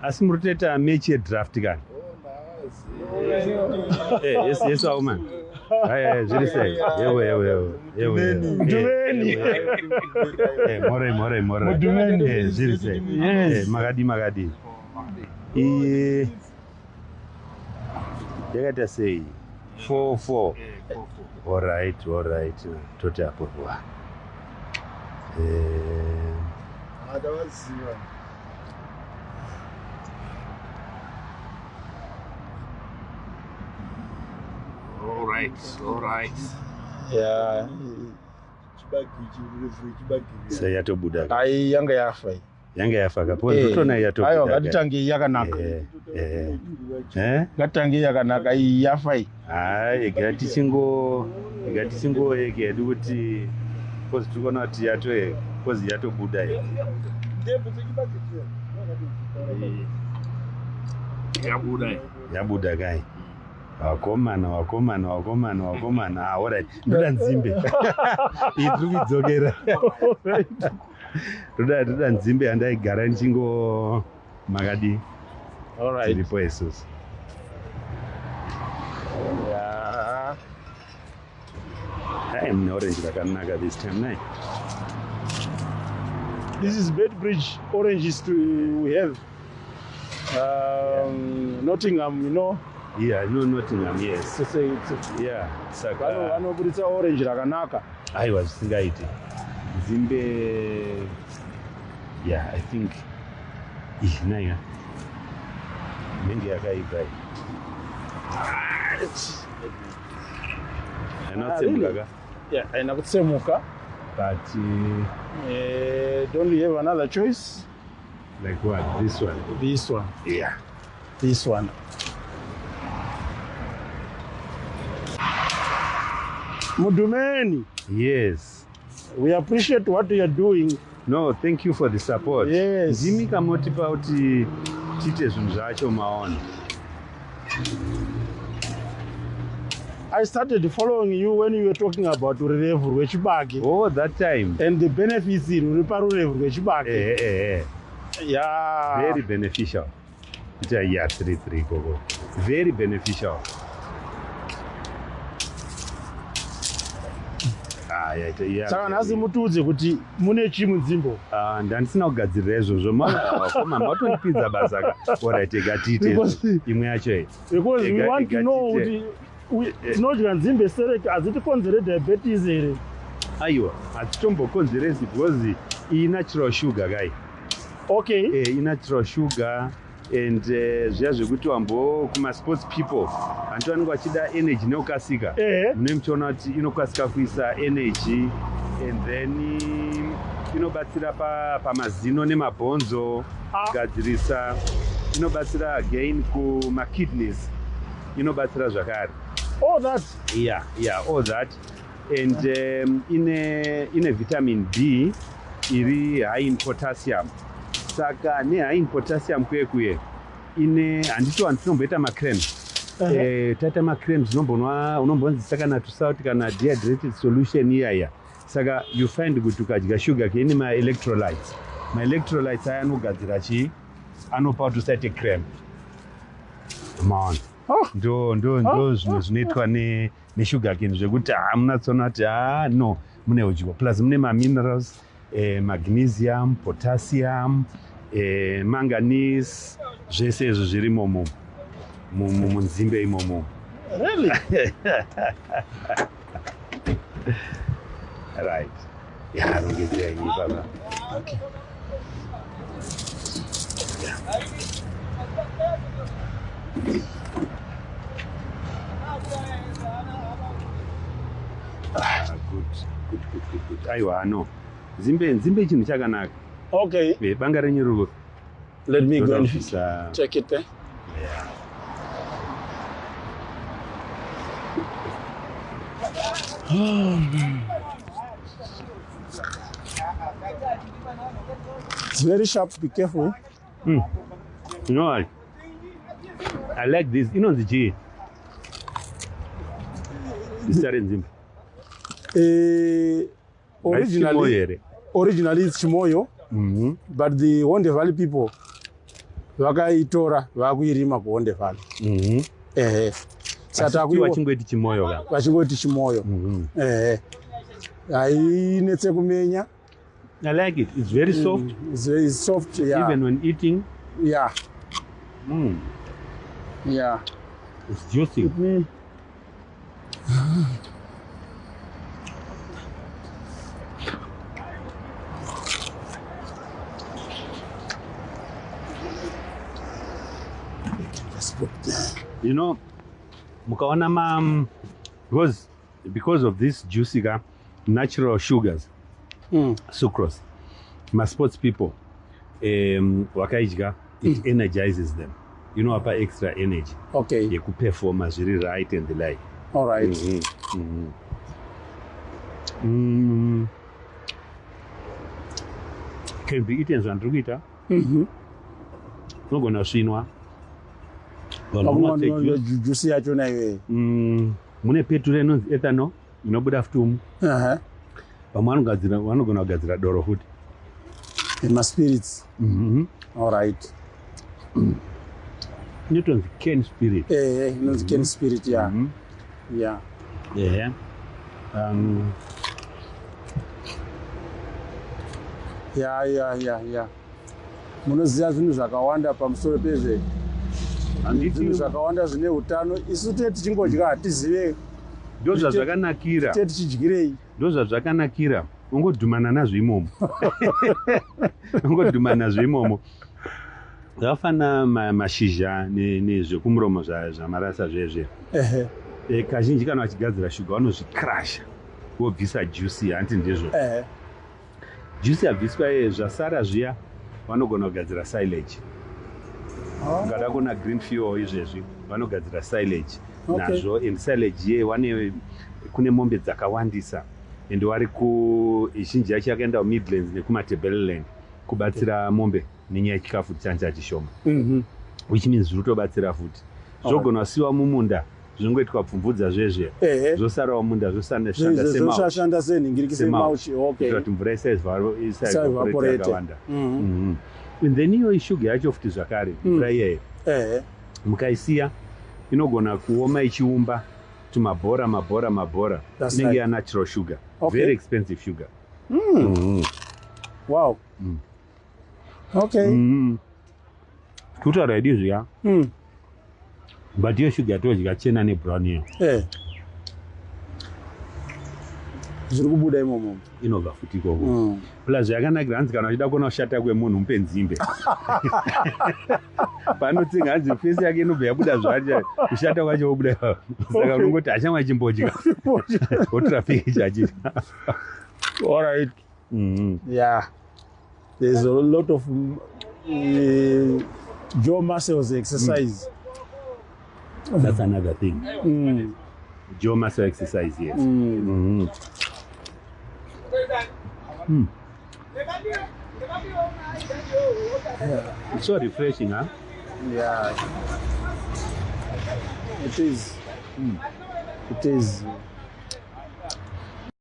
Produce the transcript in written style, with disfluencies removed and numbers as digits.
Asi muruteta mechi yedraft kan. Yes, woman. Zviri sei. More. Zviri sei. Magadi. Yakaita sei. 4-4. All right. Toti apo. All right. Yeah. Sai yatobuda. Ai yanga yafa Kapo ndotona yatobuda. Ayo ngatitange yakanaka. Ngatitange yakanaka yafa. Ai ngatichingo yeke kuti kozi tukona kuti kozi yatobuda. Yabuda kai. Wakomana. Alright. Ndoda nzimbe. Idrukidzokera. Ndoda nzimbe andaigara nchingo makadi. Alright. Zilipo esos. Yeah. I am orange rakanaka this time night. This is Bedbridge oranges we have. Nottingham, you know. Yeah, no Nottingham, yes. Yeah. Saka. Vanobudisa orange rakanaka. Aiwa zvisingaiti. Nzimbe. Yeah, I think. Naya. Menge yakaipa. Anotsemuka. Yeah, anotsemuka. But don't you have another choice? Like what? This one? Yeah. This one. Mudumeni. Yes. We appreciate what you are doing. No, thank you for the support. Yes. Zimi kamotipa kuti tite zvinhu zvacho maona. I started following you when you were talking about Rurevu Rwechibage. Oh, that time. And the benefits in Rurevu Rwechibage. Yeah. Very beneficial. Yeah, 3-3 gogo. Very beneficial. Saka nhasi mutiudze kuti mune chimu nzimbo. Ndandisina kugadzirira izvozvo. Mama matondipinza basa ka. Alright, gatite. Imwe yacho. Because we want to know kuti tinodya nzimbe sereki hazitikonzere diabetes here. Aiwa, hatitombokonzeresi because natural sugar guy. Okay. Natural sugar and zviya zvekuti wambo kuma sports people vantu vanenge vachida energy nekukasika. Mune muchiona kuti inokasika kuisa energy and then inobatsira pamazino nemabhonzo kugadzirisa, inobatsira again kuma-kidneys, inobatsira zvakare. All that? Yeah, all that. And ine vitamin B iri high in potassium. Saka high in potassium kuye handito antinomboita macreme. Taita macreme unombonzisa kana tusauti kana dehydrated solution iyaya. Saka you find kuti ukadya sugar ke ine ma-electrolytes. Ma-electrolytes aya anogadzira chi anopa kuti usaite creme. Ndo zvimwe zvinoitwa neshuga cane zvekuti munatsona kuti no mune udyo plus mune ma-minerals, magnesium, potassium, manganese, zvese izvo zviri munzimbe imomo. Really? Right. Yeah, arongedzera inyi baba. Okay. Good. Aiwa, no. Nzimbe chinhu chakanaka. Okay. Banga renyu. Let me go and check it there. Yeah. It's very sharp, be careful. You know what? I like this. You know the G. This originally it's Chimoyo, but the Wonde Valley people, vakaitora vakuirima kuonde pano. Ehe. Vachingoti chimoyo ka. Vachingoti chimoyo. Hainetse kumenya. I like it. It's very soft. It's very soft, yeah. Even when eating. Yeah. Yeah. It's juicy. You know, mukaona because of this juicy natural sugars, sucrose, my sports people, wakaidya, it energizes them. You know, apa extra energy. Okay. You could perform as really right and the like. All right. Can be eaten as andrugita. Not gonna shinwa. Juicy yacho na iwe. Mune petrol inonzi ethanol inobuda futumu. Pamwe vanogona kugadzira doro futi. My spirits. All right. Newton's cane spirit. Inonzi cane spirit, yeah. Yeah. Yeah. Yeah. Munoziva zvinhu zvakawanda pamusoro pezve. Zvinhu zvakawanda zvine utano. Isu tete tichingodya hatizive. Ndozvazvakanakira. Tete tichidyirei. Ndozvazvakanakira. Ungodhumana nazvo imomo. Ungodhumana nazvo imomo. Zvafana mashizha nezvekumuromo zvamarasa zvezve. Kazhinji kana vachigadzira shuga vanozvikrasha vobvisa juice hanti ndizvo. Juice yabviswa zvasara zviya vanogona kugadzira silage. Ungada kuna green fuel izvezvi vanogadzira silage nazvo, and silage ye kune mombe dzakawandisa and vari zhinji yacho yakaenda kuMidlands nekumaTebeleland kubatsira mombe nenyaya yechikafu chanja chishoma, which means zviri kutobatsira futi. Zvogona kusiyiwa mumunda zvinongoitwa pfumvudza zvezve zvosarawo munda zvoshanda senhingirikisi mauchi kuti mvura isaevaporate yakawanda. And then iyo ishuga yacho futi zvakare mvura iyeyo mukaisiya inogona kuoma ichiumba tumabhora inenge yanatural sugar, very expensive sugar. Wow. Okay. Kutaura idi zviya but iyo shuga yatodya chena nebrown iyo zviri kubuda imomo inobva futi ikoko. Plus yakanakira hanzi kana uchida kuona kushata kwemunhu mupe nzimbe. Panotsenga hanzi fesi yake inobva yabuda zvacho kushata kwacho wobuda. Saka unongoti achamwa chimbodya wotora page achita. All right. Yeah. There's a lot of jaw muscles exercise. That's another thing. Jaw muscle exercise, yes. It's so refreshing, huh? Yeah. It is. It is.